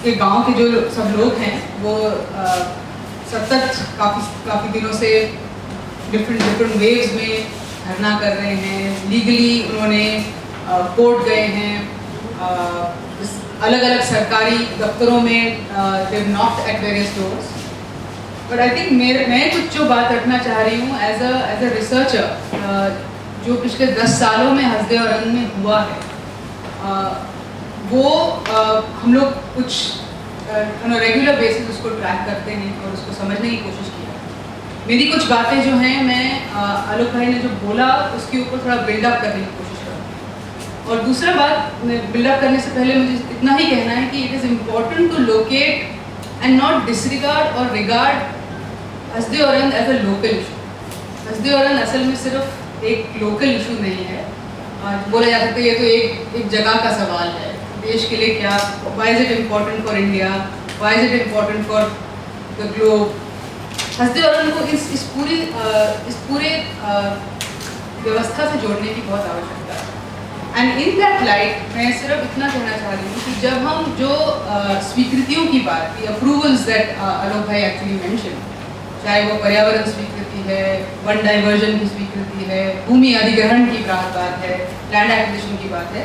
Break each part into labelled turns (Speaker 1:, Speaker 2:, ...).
Speaker 1: के गांव के जो सब लोग हैं वो सतत काफ़ी दिनों से डिफरेंट वेव्स में धरना कर रहे हैं। लीगली उन्होंने कोर्ट गए हैं, अलग अलग सरकारी दफ्तरों में they knocked at various doors. But I think मैं कुछ जो बात रखना चाह रही हूँ एज अ रिसर्चर, जो पिछले 10 सालों में हसदे औरंग में हुआ है, वो हम लोग कुछ रेगुलर बेसिस उसको ट्रैक करते हैं और उसको समझने की कोशिश की है। मेरी कुछ बातें जो हैं मैं आलोक भाई ने जो बोला उसके ऊपर थोड़ा बिल्डअप करने की कोशिश करूँगी। और दूसरा बात, बिल्डअप करने से पहले मुझे इतना ही कहना है कि it is important to locate and not disregard और regard Hasdeo Arand as a local issue. Hasdeo Arand असल में सिर्फ एक लोकल इशू नहीं है। बोला जा सकता है ये तो एक जगह का सवाल है, देश के लिए क्या, why is it important for India, why is it important for the globe. हसदे औरंग को इस पूरे व्यवस्था से जोड़ने की बहुत आवश्यकता है। एंड इन दैट लाइट मैं सिर्फ इतना कहना चाह रही हूँ कि जब हम जो स्वीकृतियों की बात की, अप्रूवल्स दैट आलोक भाई एक्चुअली मेंशन, चाहे वो पर्यावरण स्वीकृति है, वन डाइवर्जन की स्वीकृति है, भूमि अधिग्रहण की बात है, लैंड एक्विजिशन की बात है,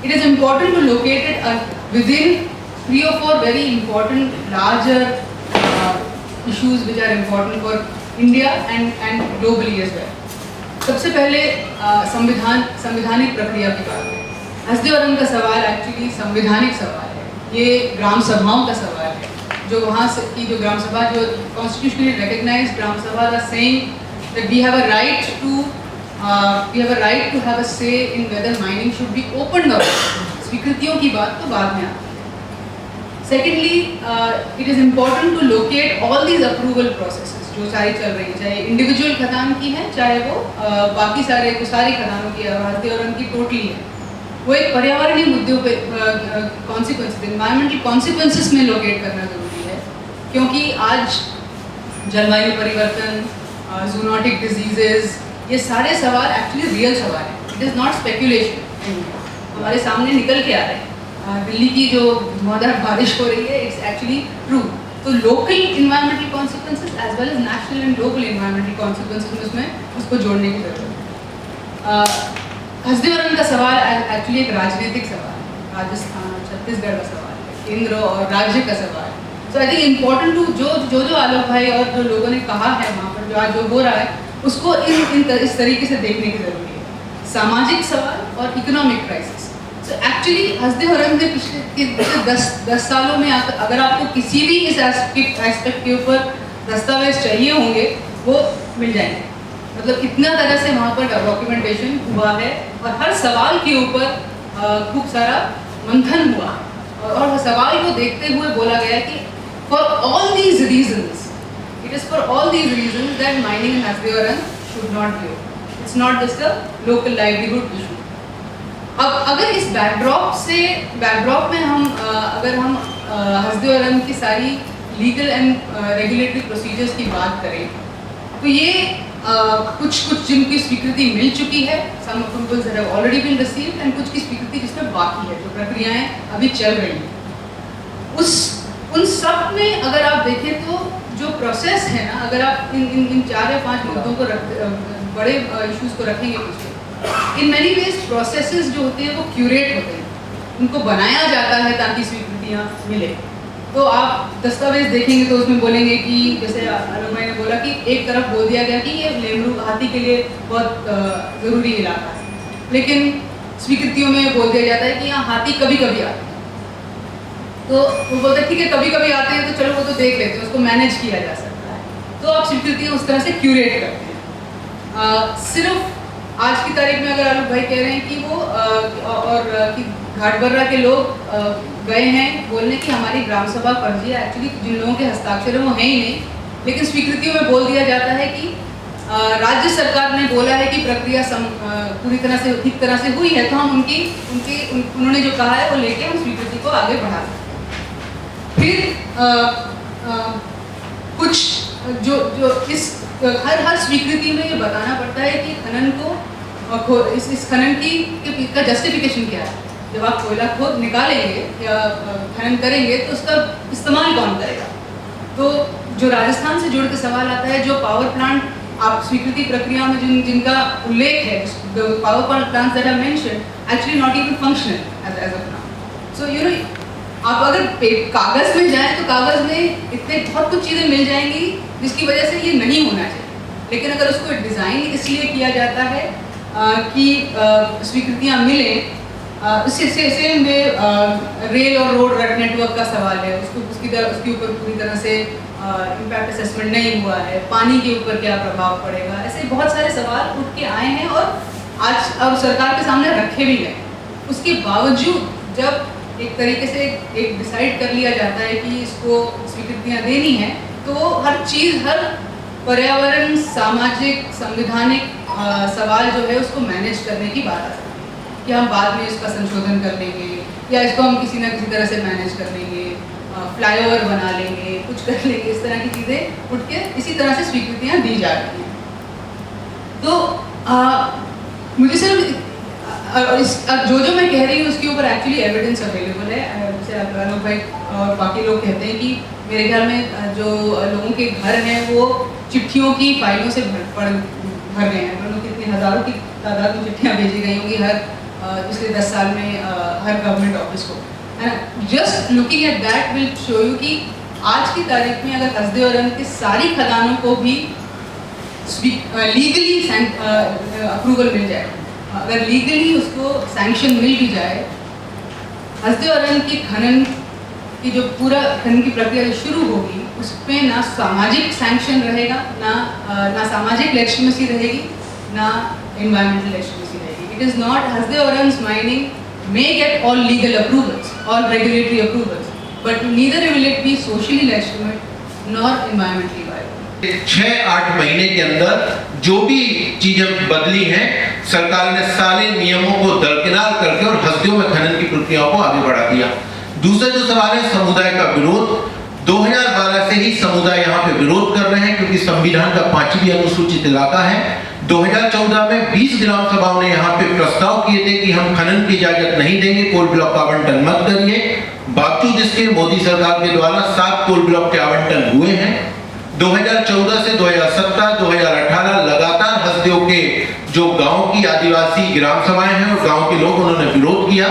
Speaker 1: it is important to locate it within 3 or 4 very important larger issues which are important for India and globally as well. सबसे पहले संवैधानिक प्रक्रिया की बात है। हसदे औरंग का सवाल एक्चुअली संवैधानिक सवाल है, ये ग्राम सभाओं का सवाल है। जो वहाँ से की जो ग्राम सभा, जो constitutionally recognised gram sabha are saying that we have a right to have a say in whether mining should be open up. स्वीकृतियों की बात तो बाद में आती है। Secondly, it is important to locate all these approval processes जो सारी चल रही हैं, चाहे इंडिविजुअल खदान की है, चाहे वो बाकी सारी खदानों की, हसदे औरंग की टोटली है, वो एक पर्यावरणीय मुद्दों पे कॉन्सिक्वेंसेस, इन्वायरमेंटल कॉन्सिक्वेंसेस में लोकेट करना जरूरी है। क्योंकि आज जलवायु परिवर्तन, जूनोटिक डिजीजेज, ये सारे सवाल एक्चुअली रियल सवाल हैं। इट इज़ नॉट स्पेकुलेशन, हमारे सामने निकल के आ रहे हैं। दिल्ली की जो धुआंधार बारिश हो रही है, इट्स एक्चुअली ट्रू। तो local environmental consequences as well as national and global environmental consequences में उसमें उसको जोड़ने की जरूरत है। हसदे औरंग का सवाल एक्चुअली एक राजनीतिक सवाल है, राजस्थान और छत्तीसगढ़ का सवाल है, केंद्र और राज्य का सवाल है। सो आई थिंक इम्पोर्टेंट टू जो आलोक भाई और जो लोगों ने कहा है वहाँ पर, जो आज जो हो रहा है, उसको इस तरीके से देखने की जरूरी है। सामाजिक सवाल और इकोनॉमिक क्राइसिस। सो एक्चुअली हसदे औरंग ने पिछले 10 सालों में अगर आपको किसी भी इस एस्पेक्ट के ऊपर दस्तावेज चाहिए होंगे वो मिल जाएंगे। मतलब इतना तरह से वहाँ पर डॉक्यूमेंटेशन हुआ है और हर सवाल के ऊपर खूब सारा मंथन हुआ है और सवाल को देखते हुए बोला गया कि for all these reasons, it is for all these reasons that mining in Hasdeo Arand should not be open. It's not just a local livelihood issue. अब अगर इस बैकड्रॉप में अगर हम हसदे औरंग की सारी लीगल एंड रेगुलेटरी प्रोसीजर्स की बात करें तो ये कुछ जिनकी स्वीकृति मिल चुकी है, some approvals have already been received, and कुछ की स्वीकृति जिसमें बाकी है, जो प्रक्रियाएं अभी चल रही हैं। उन सब में अगर आप देखें तो जो प्रोसेस है ना, अगर आप इन 4 या 5 मुद्दों को बड़े इश्यूज को रखेंगे पीछे, इन मैनी वेज प्रोसेसेस जो होते हैं वो क्यूरेट होते हैं, उनको बनाया जाता है ताकि स्वीकृतियाँ मिले। तो आप दस्तावेज देखेंगे तो उसमें बोलेंगे कि जैसे आलोक भाई ने बोला कि एक तरफ बोल दिया गया कि ये लेमरू हाथी के लिए बहुत ज़रूरी इलाका है, लेकिन स्वीकृतियों में बोल दिया जाता है कि यहाँ हाथी कभी कभी आते हैं। तो वो बोलते हैं ठीक है कभी कभी आते हैं तो चलो वो तो देख लेते हैं, उसको मैनेज किया जा सकता है। तो आप स्वीकृतियाँ उस तरह से क्यूरेट करते हैं। सिर्फ आज की तारीख में अगर आलोक भाई कह रहे हैं कि वो कि घाटबर्रा के लोग गए हैं बोलने की हमारी ग्राम सभा फर्जी है, एक्चुअली जिन लोगों के हस्ताक्षर हैं वो हैं ही नहीं, लेकिन स्वीकृतियों में बोल दिया जाता है कि राज्य सरकार ने बोला है कि प्रक्रिया पूरी तरह से ठीक तरह से हुई है, तो हम उन्होंने जो कहा है वो लेके हम स्वीकृति को आगे बढ़ा सकते हैं। फिर कुछ जो इस हर स्वीकृति में ये बताना पड़ता है कि खनन को इस खनन का जस्टिफिकेशन क्या है। जब आप कोयला खोद निकालेंगे या खनन करेंगे तो उसका इस्तेमाल कौन करेगा? तो जो राजस्थान से जुड़ के सवाल आता है, जो पावर प्लांट आप स्वीकृति प्रक्रिया में जिनका उल्लेख है, power plants that are mentioned actually not even functional as of now. So you know, आप अगर कागज़ में जाएं तो कागज़ में इतने बहुत कुछ चीज़ें मिल जाएंगी जिसकी वजह से ये नहीं होना चाहिए, लेकिन अगर उसको डिज़ाइन इसलिए किया जाता है कि स्वीकृतियाँ मिलें, उससे सेम वे रेल और रोड नेटवर्क का सवाल है, उसके ऊपर पूरी तरह से इम्पैक्ट असेसमेंट नहीं हुआ है, पानी के ऊपर क्या प्रभाव पड़ेगा, ऐसे बहुत सारे सवाल उठ के आए हैं और आज अब सरकार के सामने रखे भी गए। उसके बावजूद जब एक तरीके से एक डिसाइड कर लिया जाता है कि इसको स्वीकृतियाँ देनी है, तो हर चीज़, हर पर्यावरण, सामाजिक, संवैधानिक सवाल जो है उसको मैनेज करने की बात आती है कि हम बाद में इसका संशोधन कर लेंगे या इसको हम किसी न किसी तरह से मैनेज कर लेंगे, फ्लाईओवर बना लेंगे, कुछ कर लेंगे, इस तरह की चीज़ें उठ के इसी तरह से स्वीकृतियाँ दी जा रही हैं। तो मुझे सिर्फ जो मैं कह रही हूँ उसके ऊपर एक्चुअली एविडेंस अवेलेबल है। जैसे आलोक भाई और बाकी लोग कहते हैं कि मेरे ख्याल में जो लोगों के घर हैं वो चिट्ठियों की फाइलों से भर गए हैं, मतलब कितने हज़ारों की तादाद में चिट्ठियाँ भेजी गई होंगी हर पिछले 10 साल में हर गवर्नमेंट ऑफिस को। And just looking at that will show you कि आज की तारीख में अगर हसदे और रंग की सारी खदानों को भी लीगली अप्रूवल मिल जाए, अगर लीगली उसको सैंक्शन मिल भी जाए, हसदे और रंग की खनन की जो पूरा खनन की प्रक्रिया जो शुरू होगी उसमें ना सामाजिक सैंक्शन रहेगा, ना सामाजिक लेजिटिमेसी रहेगी, ना एनवायरमेंटल लेजिटिमेसी रहेगी। इट इज़ नॉट हसदे और रंग mining may get all legal approvals, all regulatory approvals, but neither will it be socially legitimate nor environmentally viable.
Speaker 2: 6-8 महीने के अंदर जो भी चीजें बदली हैं, सरकार ने सारे नियमों को दरकिनार करके और हस्तियों में खनन की प्रक्रियाओं को आगे बढ़ा दिया। दूसरा जो सवाल है समुदाय का विरोध, 2012 से ही समुदाय यहाँ पे विरोध कर रहे हैं क्योंकि संविधान का 5वीं अनुसूचित इलाका है। 2014 में 20 ग्राम सभाओं ने यहाँ पे प्रस्ताव किए थे कि हम खनन की इजाजत नहीं देंगे, कोल ब्लॉक का आवंटन मत करिए। बावजूद इसके मोदी सरकार के द्वारा 7 कोल ब्लॉक के आवंटन हुए हैं। 2014 से 2017, 2018 लगातार हस्तियों के जो गांव की आदिवासी ग्राम सभाएं हैं और गांव के लोग उन्होंने विरोध किया।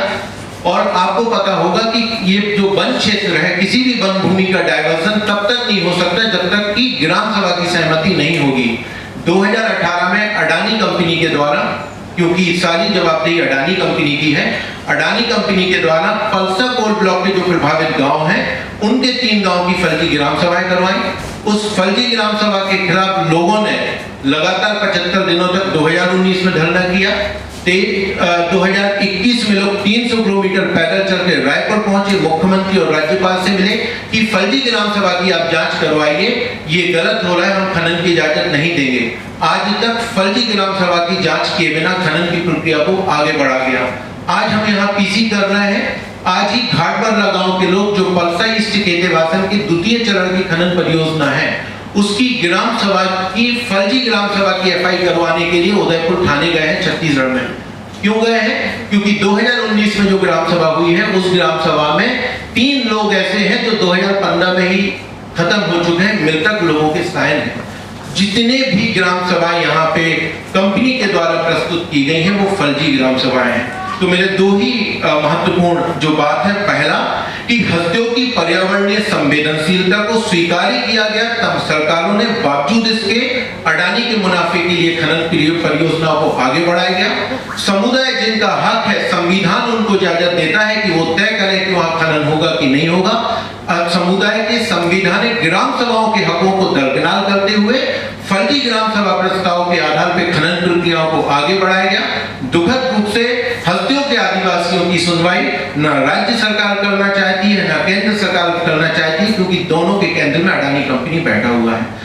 Speaker 2: और आपको पता होगा कि ये जो वन क्षेत्र है, किसी भी वन भूमि का डायवर्सन तब तक नहीं हो सकता जब तक कि ग्राम सभा की सहमति नहीं होगी। 2018 में अडानी कंपनी के द्वारा, क्योंकि सारी जवाबदेही अडानी कंपनी की है, अडानी कंपनी के द्वारा पल्सा कोल ब्लॉक के जो प्रभावित गांव हैं उनके 3 गांव की फर्जी ग्राम सभाएं करवाई। उस फर्जी ग्राम सभा के खिलाफ लोगों ने लगातार 75 दिनों तक 2019 में धरना किया। 2021 में लोग 300 किलोमीटर पैदल चल के रायपुर पहुंचे, मुख्यमंत्री और राज्यपाल से मिले कि फर्जी ग्राम सभा की आप जांच करवाइए, ये गलत हो रहा है, हम खनन की इजाजत नहीं देंगे। आज तक फर्जी ग्राम सभा की जांच किए बिना खनन की प्रक्रिया को आगे बढ़ा गया। आज हम यहाँ पीसी कर रहे हैं। आज ही घाटबर्रा गांव के लोग जो पल्सा ईस्ट केतेवासन की द्वितीय चरण की खनन परियोजना है उसकी ग्राम सभा की फर्जी ग्राम सभा की एफआई करवाने के लिए उदयपुर थाने गए हैं छत्तीसगढ़ में। क्यों गए हैं? क्योंकि 2019 में जो ग्राम सभा हुई है उस ग्राम सभा में 3 लोग ऐसे हैं जो 2015 में ही खत्म हो चुके हैं, मृतक लोगों के साइन हैं। जितने भी ग्राम सभाएं यहाँ पे कंपनी के द्वारा प्रस्तुत की गई हैं वो फर्जी ग्राम सभाएं हैं। तो मेरे 2 ही महत्वपूर्ण जो बात है, पहला कि हस्तियों की पर्यावरणीय संवेदनशीलता को स्वीकार किया गया, तब सरकारों ने बावजूद इसके अडानी के मुनाफे के लिए खनन परियोजनाओं को आगे बढ़ाया गया। समुदाय जिनका हक है, संविधान उनको इजाजत देता है कि वो तय करें कि वहां खनन होगा कि नहीं होगा। समुदाय के संवैधानिक ग्राम सभाओं के हकों को दरकिनार करते हुए फर्जी ग्राम सभा प्रस्ताव के आधार पर खनन प्रक्रियाओं को आगे बढ़ाया गया। दुखद रूप से हस्तियों के आदिवासियों की सुनवाई न राज्य सरकार करना चाहती है न केंद्र सरकार करना चाहती है, क्योंकि दोनों के केंद्र में अडानी कंपनी बैठा हुआ है।